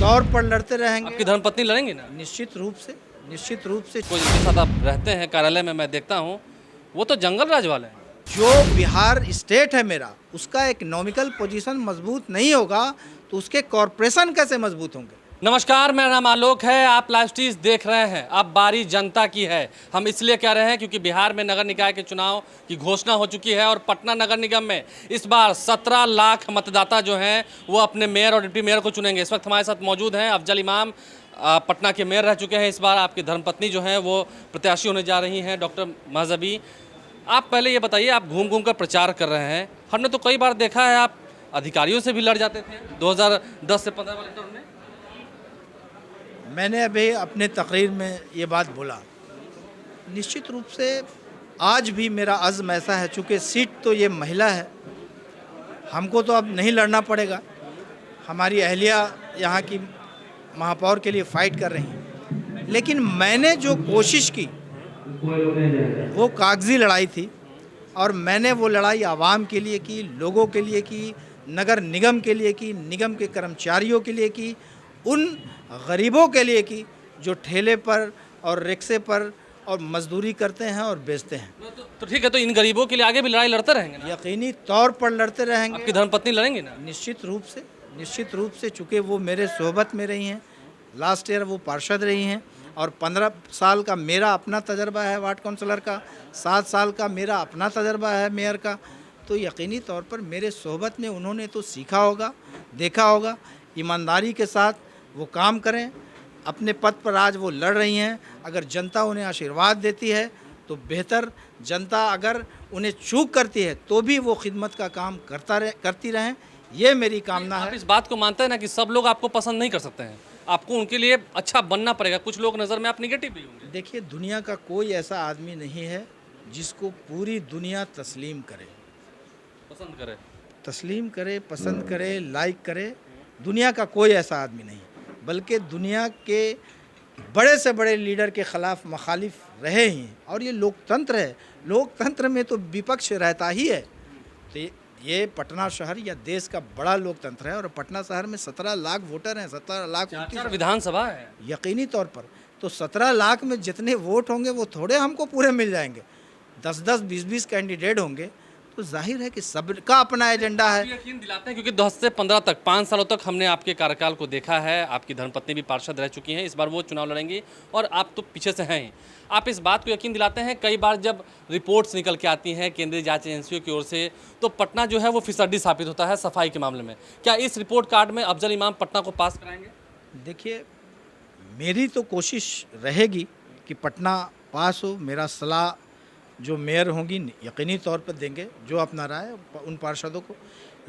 तौर पर लड़ते रहेंगे। आपकी धर्मपत्नी लड़ेंगी ना? निश्चित रूप से, निश्चित रूप से। कोई जिनके साथ आप रहते हैं कार्यालय में, मैं देखता हूँ वो तो जंगल राज वाले हैं। जो बिहार स्टेट है मेरा, उसका इकोनॉमिकल पोजीशन मजबूत नहीं होगा तो उसके कॉरपोरेशन कैसे मजबूत होंगे। नमस्कार, मेरा नाम आलोक है, आप लाइव स्ट्रीट देख रहे हैं। अब बारी जनता की है। हम इसलिए कह रहे हैं क्योंकि बिहार में नगर निकाय के चुनाव की घोषणा हो चुकी है और पटना नगर निगम में इस बार 17 लाख मतदाता जो हैं वो अपने मेयर और डिप्टी मेयर को चुनेंगे। इस वक्त हमारे साथ मौजूद हैं अफजल इमाम, पटना के मेयर रह चुके हैं। इस बार आपकी धर्मपत्नी जो हैं वो प्रत्याशी होने जा रही हैं, डॉक्टर महजबी। आप पहले ये बताइए, आप घूम घूम कर प्रचार कर रहे हैं, हमने तो कई बार देखा है आप अधिकारियों से भी लड़ जाते थे 2010 से 15 वाले टर्म में। मैंने अभी अपने तकरीर में ये बात बोला, निश्चित रूप से आज भी मेरा अज़्म ऐसा है, चूँकि सीट तो ये महिला है, हमको तो अब नहीं लड़ना पड़ेगा। हमारी अहलिया यहाँ की महापौर के लिए फ़ाइट कर रही हैं, लेकिन मैंने जो कोशिश की वो कागज़ी लड़ाई थी और मैंने वो लड़ाई आवाम के लिए की, लोगों के लिए की, नगर निगम के लिए की, निगम के कर्मचारियों के लिए की, उन गरीबों के लिए की जो ठेले पर और रिक्शे पर और मजदूरी करते हैं और बेचते हैं। तो ठीक है, तो इन गरीबों के लिए आगे भी लड़ाई लड़ते रहेंगे ना? यकीनी तौर पर लड़ते रहेंगे। आपकी धर्मपत्नी लड़ेंगी ना? निश्चित रूप से, निश्चित रूप से, चूँकि वो मेरे सोहबत में रही हैं। लास्ट ईयर वो पार्षद रही हैं और 15 साल का मेरा अपना तजर्बा है वार्ड काउंसलर का, 7 साल का मेरा अपना तजर्बा है मेयर का। तो यकीनी तौर पर मेरे सोहबत में उन्होंने तो सीखा होगा, देखा होगा। ईमानदारी के साथ वो काम करें, अपने पद पर आज वो लड़ रही हैं। अगर जनता उन्हें आशीर्वाद देती है तो बेहतर, जनता अगर उन्हें चूक करती है तो भी वो खिदमत का काम करती रहें, ये मेरी कामना आप है। इस बात को मानते हैं ना कि सब लोग आपको पसंद नहीं कर सकते हैं, आपको उनके लिए अच्छा बनना पड़ेगा। कुछ लोग नज़र में आप निगेटिव भी होंगे। देखिए, दुनिया का कोई ऐसा आदमी नहीं है जिसको पूरी दुनिया तस्लीम करे, पसंद करें। तस्लीम करे, पसंद करे, लाइक करे। दुनिया का कोई ऐसा आदमी नहीं, बल्कि दुनिया के बड़े से बड़े लीडर के ख़िलाफ़ मुखालिफ रहे ही हैं। और ये लोकतंत्र है, लोकतंत्र में तो विपक्ष रहता ही है। तो ये पटना शहर या देश का बड़ा लोकतंत्र है और पटना शहर में 17 लाख वोटर हैं, 17 लाख 4 विधानसभा है। यकीनी तौर पर। तो 17 लाख में जितने वोट होंगे वो थोड़े हमको पूरे मिल जाएंगे। 10-10, 20-20 कैंडिडेट होंगे तो जाहिर है कि सबका अपना एजेंडा है। यकीन दिलाते हैं क्योंकि 10 से 15 तक 5 सालों तक हमने आपके कार्यकाल को देखा है। आपकी धर्मपत्नी भी पार्षद रह चुकी हैं, इस बार वो चुनाव लड़ेंगी और आप तो पीछे से हैं ही। आप इस बात को यकीन दिलाते हैं, कई बार जब रिपोर्ट्स निकल के आती हैं केंद्रीय जांच एजेंसियों की ओर से तो पटना जो है वो फिसड्डी साबित होता है सफाई के मामले में। क्या इस रिपोर्ट कार्ड में अफजल इमाम पटना को पास कराएंगे? देखिए, मेरी तो कोशिश रहेगी कि पटना पास हो। मेरा सलाह जो मेयर होंगी यकीनी तौर पर देंगे, जो अपना राय उन पार्षदों को।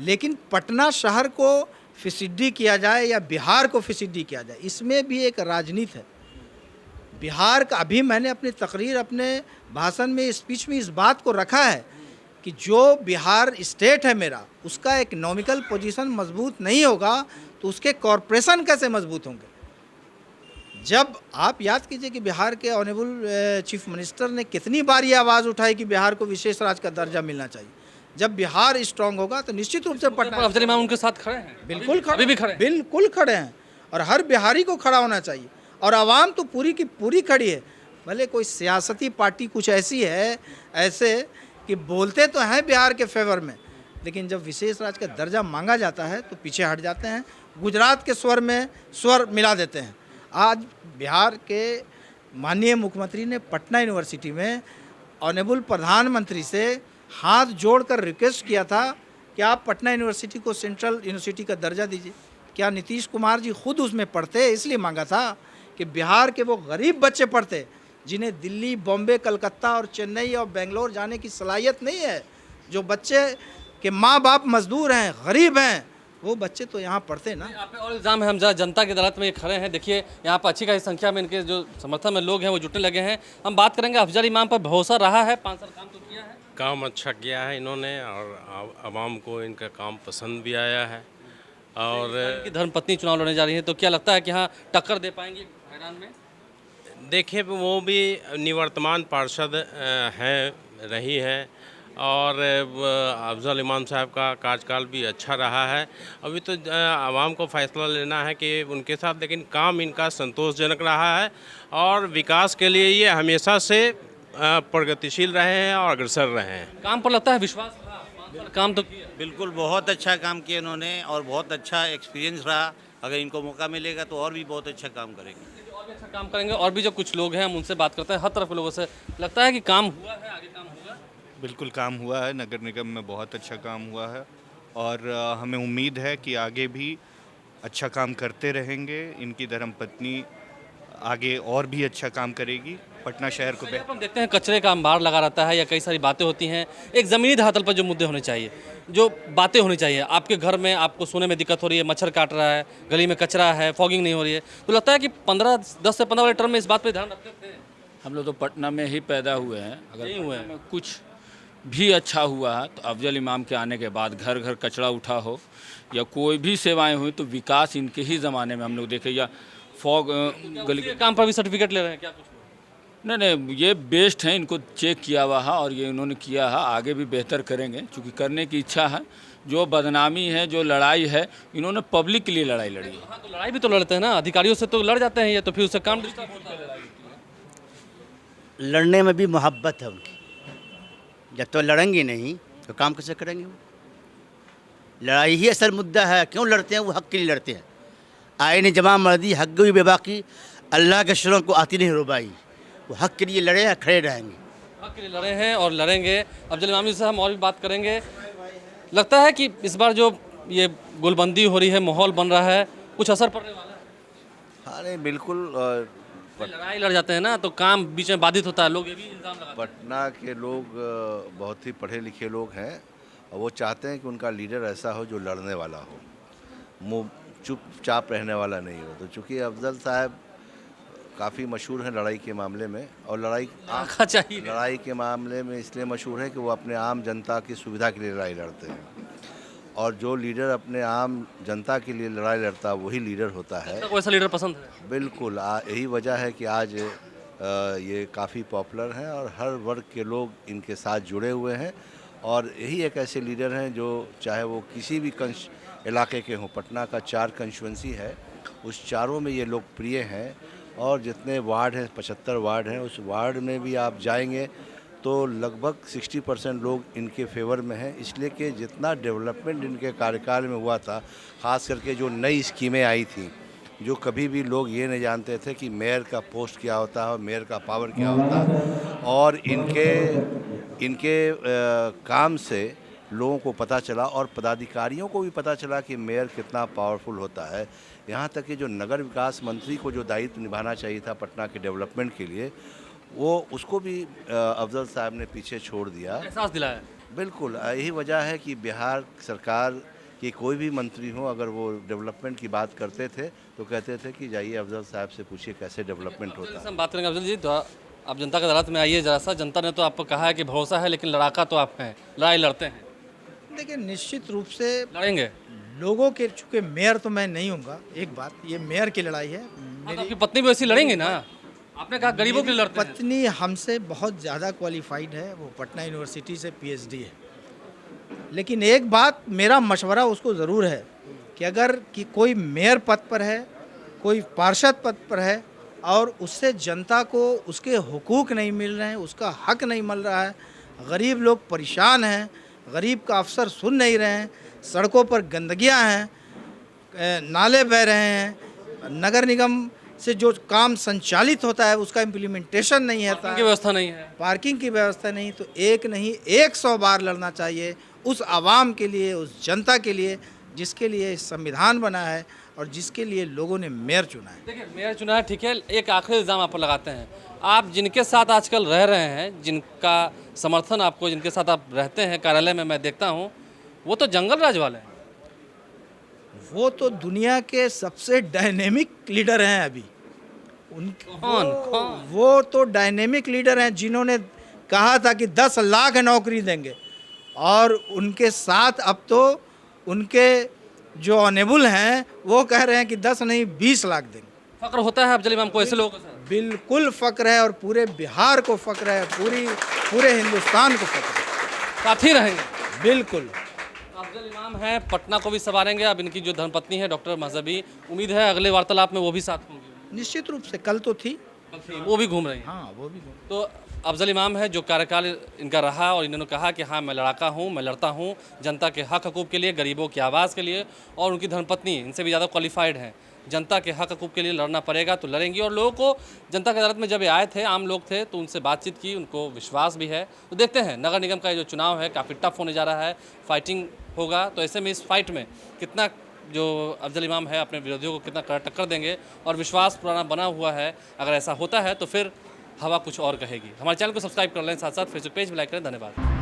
लेकिन पटना शहर को फिसड्डी किया जाए या बिहार को फिसड्डी किया जाए, इसमें भी एक राजनीति है। बिहार का, अभी मैंने अपनी तकरीर, अपने भाषण में, स्पीच में इस बात को रखा है कि जो बिहार स्टेट है मेरा, उसका इकोनॉमिकल पोजीशन मजबूत नहीं होगा तो उसके कॉरपोरेशन कैसे मजबूत होंगे। जब आप याद कीजिए कि बिहार के ऑनरेबल चीफ मिनिस्टर ने कितनी बार ये आवाज़ उठाई कि बिहार को विशेष राज्य का दर्जा मिलना चाहिए। जब बिहार स्ट्रांग होगा तो निश्चित रूप से पटना। अफजल इमाम उनके साथ खड़े हैं? बिल्कुल खड़े, अभी भी खड़े हैं? बिल्कुल खड़े हैं और हर बिहारी को खड़ा होना चाहिए। और आवाम तो पूरी की पूरी खड़ी है। भले कोई सियासती पार्टी कुछ ऐसी है, ऐसे कि बोलते तो हैं बिहार के फेवर में, लेकिन जब विशेष राज्य का दर्जा मांगा जाता है तो पीछे हट जाते हैं, गुजरात के स्वर में स्वर मिला देते हैं। आज बिहार के माननीय मुख्यमंत्री ने पटना यूनिवर्सिटी में ऑनरेबल प्रधानमंत्री से हाथ जोड़कर रिक्वेस्ट किया था कि आप पटना यूनिवर्सिटी को सेंट्रल यूनिवर्सिटी का दर्जा दीजिए। क्या नीतीश कुमार जी खुद उसमें पढ़ते, इसलिए मांगा था कि बिहार के वो गरीब बच्चे पढ़ते जिन्हें दिल्ली, बॉम्बे, कलकत्ता और चेन्नई और बेंगलोर जाने की सलाहियत नहीं है, जो बच्चे के माँ बाप मजदूर हैं, गरीब हैं, वो बच्चे तो यहाँ पढ़ते ना। आप पे और इल्ज़ाम है, हम जरा जनता की अदालत में ये खड़े हैं। देखिए यहाँ पर अच्छी खासी संख्या में इनके जो समर्थन में लोग हैं वो जुटने लगे हैं। हम बात करेंगे, अफजल इमाम पर भरोसा रहा है, 5 साल काम तो किया है, काम अच्छा किया है इन्होंने और आवाम को इनका काम पसंद भी आया है। और इनकी धर्मपत्नी चुनाव लड़ने जा रही है, तो क्या लगता है कि हाँ टक्कर दे पाएंगे मैदान में? देखिए, वो भी निवर्तमान पार्षद हैं, रही हैं और अफजल इमाम साहब का कार्यकाल भी अच्छा रहा है। अभी तो आवाम को फैसला लेना है कि उनके साथ, लेकिन काम इनका संतोषजनक रहा है और विकास के लिए ये हमेशा से प्रगतिशील रहे हैं और अग्रसर रहे हैं। काम पर लगता है विश्वास था, काम तो किया। बिल्कुल बहुत अच्छा काम किया इन्होंने और बहुत अच्छा एक्सपीरियंस रहा। अगर इनको मौका मिलेगा तो और भी बहुत अच्छा काम करेंगे। और भी अच्छा काम करेंगे। और भी जो कुछ लोग हैं हम उनसे बात करते हैं, हर तरफ के लोगों से। लगता है कि काम हुआ है, आगे काम होगा। बिल्कुल काम हुआ है, नगर निगम में बहुत अच्छा काम हुआ है और हमें उम्मीद है कि आगे भी अच्छा काम करते रहेंगे। इनकी धर्मपत्नी आगे और भी अच्छा काम करेगी, पटना शहर को यहाँ पर हम देखते हैं कचरे का अंबार लगा रहता है या कई सारी बातें होती हैं। एक ज़मीनी धरातल पर जो मुद्दे होने चाहिए, जो बातें होनी चाहिए। आपके घर में आपको सोने में दिक्कत हो रही है, मच्छर काट रहा है, गली में कचरा है, फॉगिंग नहीं हो रही है, तो लगता है कि 10 से 15 वाले टर्म में इस बात पर ध्यान रखते थे। हम लोग तो पटना में ही पैदा हुए हैं। अगर यहीं हुए हैं। पटना में कुछ भी अच्छा हुआ है तो अफजल इमाम के आने के बाद, घर घर कचरा उठा हो या कोई भी सेवाएं हुई तो विकास इनके ही ज़माने में हम लोग देखे। या फॉग गली के काम पर भी सर्टिफिकेट ले रहे हैं क्या कुछ? नहीं, ये बेस्ट हैं, इनको चेक किया हुआ है और ये इन्होंने किया है, आगे भी बेहतर करेंगे क्योंकि करने की इच्छा है। जो बदनामी है, जो लड़ाई है, इन्होंने पब्लिक के लिए लड़ाई लड़ी है। हाँ, तो लड़ाई भी तो लड़ते हैं ना, अधिकारियों से तो लड़ जाते हैं ये, तो फिर उससे काम डिस्टर्ब होता है। लड़ने में भी मोहब्बत है उनकी। जब तो लड़ेंगे नहीं तो काम कैसे करेंगे वो? लड़ाई ही असल मुद्दा है। क्यों लड़ते हैं? वो हक के लिए लड़ते हैं। आईने जमा मर्दी हक गई बेबाकी, अल्लाह के शरों को आती नहीं रुबाई। वो हक के लिए लड़े हैं, खड़े रहेंगे। हक के लिए लड़े हैं और लड़ेंगे। अफजल इमामी से हम और भी बात करेंगे। लगता है कि इस बार जो ये गुलबंदी हो रही है, माहौल बन रहा है, कुछ असर पड़ने वाला है? हाँ नहीं बिल्कुल। लड़ाई लड़ जाते हैं ना तो काम बीच में बाधित होता है, लोग ये भी इल्जाम लगाते हैं। पटना के लोग बहुत ही पढ़े लिखे लोग हैं और वो चाहते हैं कि उनका लीडर ऐसा हो जो लड़ने वाला हो, मुँह चुपचाप रहने वाला नहीं हो। तो चूँकि अफजल साहब काफ़ी मशहूर हैं लड़ाई के मामले में, और लड़ाई के मामले में इसलिए मशहूर है कि वो अपने आम जनता की सुविधा के लिए लड़ाई लड़ते हैं। और जो लीडर अपने आम जनता के लिए लड़ाई लड़ता है वही लीडर होता है। तो वैसा लीडर पसंद है? बिल्कुल, यही वजह है कि आज ये काफ़ी पॉपुलर हैं और हर वर्ग के लोग इनके साथ जुड़े हुए हैं। और यही एक ऐसे लीडर हैं जो चाहे वो किसी भी इलाके के हों, पटना का 4 कंस्टिट्यूंसी है, उस चारों में ये लोकप्रिय हैं। और जितने वार्ड हैं, 75 वार्ड हैं, उस वार्ड में भी आप जाएंगे तो लगभग 60% लोग इनके फेवर में हैं। इसलिए कि जितना डेवलपमेंट इनके कार्यकाल में हुआ था, ख़ास करके जो नई स्कीमें आई थी, जो कभी भी लोग ये नहीं जानते थे कि मेयर का पोस्ट क्या होता है और मेयर का पावर क्या होता है। और इनके काम से लोगों को पता चला और पदाधिकारियों को भी पता चला कि मेयर कितना पावरफुल होता है। यहाँ तक कि जो नगर विकास मंत्री को जो दायित्व निभाना चाहिए था पटना के डेवलपमेंट के लिए, वो उसको भी अफजल साहब ने पीछे छोड़ दिया। एहसास दिलाया। बिल्कुल, यही वजह है कि बिहार सरकार के कोई भी मंत्री हो, अगर वो डेवलपमेंट की बात करते थे तो कहते थे कि जाइए अफजल साहब से पूछिए कैसे डेवलपमेंट होता है। हम बात करेंगे अफजल जी, तो आप जनता की अदालत में आइए ज़रा सा। जनता ने तो आपको कहा है कि भरोसा है, लेकिन लड़ाका तो आप हैं, लड़ाई लड़ते हैं। देखिए, निश्चित रूप से लड़ेंगे। लोगों के, चूँकि मेयर तो मैं नहीं हूँगा, एक बात, ये मेयर की लड़ाई है। हाँ, तो आपकी पत्नी भी वैसी लड़ेंगी ना? आपने कहा गरीबों के लिए लड़ते हैं। पत्नी हमसे बहुत ज़्यादा क्वालिफाइड है, वो पटना यूनिवर्सिटी से PhD है। लेकिन एक बात, मेरा मशवरा उसको ज़रूर है कि अगर कि कोई मेयर पद पर है, कोई पार्षद पद पर है और उससे जनता को उसके हुकूक नहीं मिल रहे हैं, उसका हक नहीं मिल रहा है, गरीब लोग परेशान हैं, गरीब का अफसर सुन नहीं रहे हैं, सड़कों पर गंदगियां हैं, नाले बह रहे हैं, नगर निगम से जो काम संचालित होता है उसका इम्प्लीमेंटेशन नहीं है, पार्किंग की व्यवस्था नहीं है, पार्किंग की व्यवस्था नहीं, तो एक नहीं 100 बार लड़ना चाहिए उस आवाम के लिए, उस जनता के लिए जिसके लिए संविधान बना है और जिसके लिए लोगों ने मेयर चुना है। देखिए, मेयर चुना है, ठीक है। एक आखिरी इल्ज़ाम आप पर लगाते हैं, आप जिनके साथ आजकल रह रहे हैं, जिनका समर्थन आपको, जिनके साथ आप रहते हैं कार्यालय में, मैं देखता हूँ वो तो जंगल राज वाले हैं। वो तो दुनिया के सबसे डायनेमिक लीडर हैं अभी। कौन? वो तो डायनेमिक लीडर हैं जिन्होंने कहा था कि 10 लाख नौकरी देंगे, और उनके साथ अब तो उनके जो ऑनेबल हैं वो कह रहे हैं कि 10 नहीं 20 लाख देंगे। फ़क्र होता है अफजल इमाम को ऐसे लोगों के साथ? बिल्कुल फ़क्र है, और पूरे बिहार को फ़क्र है, पूरे हिंदुस्तान को फ़क्र है। साथ ही रहेंगे। बिल्कुल। अफजल इमाम हैं, पटना को भी संवारेंगे। अब इनकी जो धर्मपत्नी है डॉक्टर महजबी, उम्मीद है अगले वार्तालाप में वो भी साथ होंगी। निश्चित रूप से, कल तो थी। वो भी घूम रही हैं। हाँ, वो भी तो अफजल इमाम है जो कार्यकाल इनका रहा, और इन्होंने कहा कि हाँ मैं लड़ाका हूँ, मैं लड़ता हूँ जनता के हक हकूक़ के लिए, गरीबों की आवाज़ के लिए। और उनकी धर्मपत्नी इनसे भी ज़्यादा क्वालिफाइड हैं। जनता के हक हकूक़ के लिए लड़ना पड़ेगा तो लड़ेंगी। और लोगों को जनता की अदालत में जब ये आए थे, आम लोग थे, तो उनसे बातचीत की, उनको विश्वास भी है। तो देखते हैं नगर निगम का जो चुनाव है काफ़ी टफ होने जा रहा है, फाइटिंग होगा। तो ऐसे में इस फाइट में कितना जो अफजल इमाम है अपने विरोधियों को कितना कड़ा टक्कर देंगे, और विश्वास पुराना बना हुआ है। अगर ऐसा होता है तो फिर हवा कुछ और कहेगी। हमारे चैनल को सब्सक्राइब कर लें, साथ साथ फेसबुक पेज भी लाइक करें। धन्यवाद।